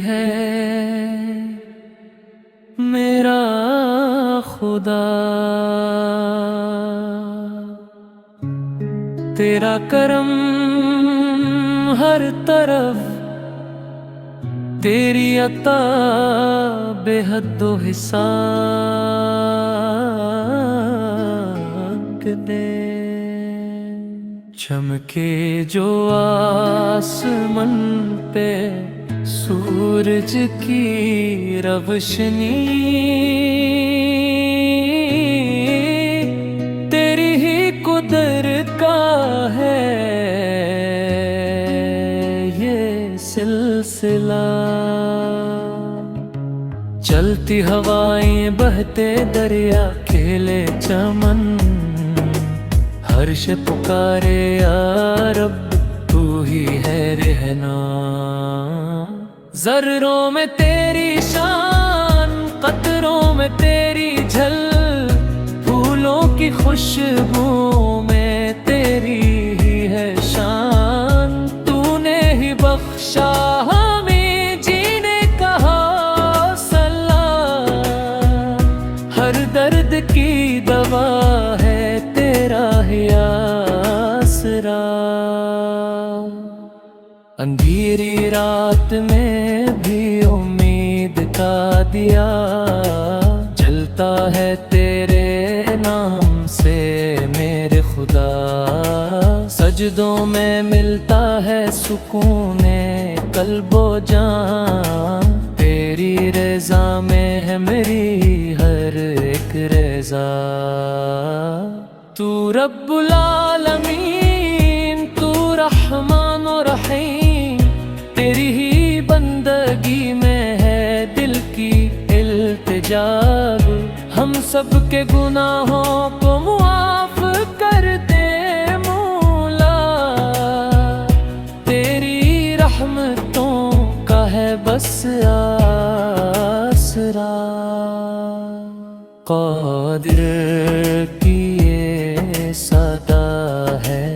ہے میرا خدا، تیرا کرم ہر طرف، تیری عطا بے حد و حساب دے، چمکے جو آسمان پہ سورج کی روشنی، تیری ہی قدرت کا ہے یہ سلسلہ، چلتی ہوائیں بہتے دریا کھیلے چمن، ہر شے پکارے یا رب تو ہی ہے رہنا، ذروں میں تیری شان، قطروں میں تیری جھل، پھولوں کی خوشبو میں تیری ہی ہے شان، تو نے ہی بخشا ہمیں جینے کا حوصلہ، ہر درد کی دوا ہے تیرا ہی آسرا، اندھیری رات میں بھی امید کا دیا جلتا ہے تیرے نام سے میرے خدا، سجدوں میں ملتا ہے سکون قلب و جان، تیری رضا میں ہے میری ہر ایک رضا، تو رب العالمین، تو رحمان و رحیم، تیری ہی بندگی میں ہے دل کی التجا، ہم سب کے گناہوں کو معاف کر دے مولا، تیری رحمتوں کا ہے بس آسرا، قادر کی یہ صدا ہے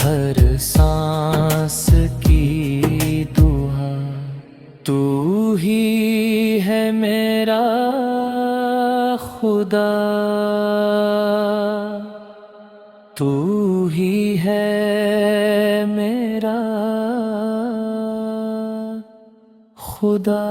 ہر سانس کی دعا، تو ہی ہے میرا خدا، تو ہی ہے میرا خدا۔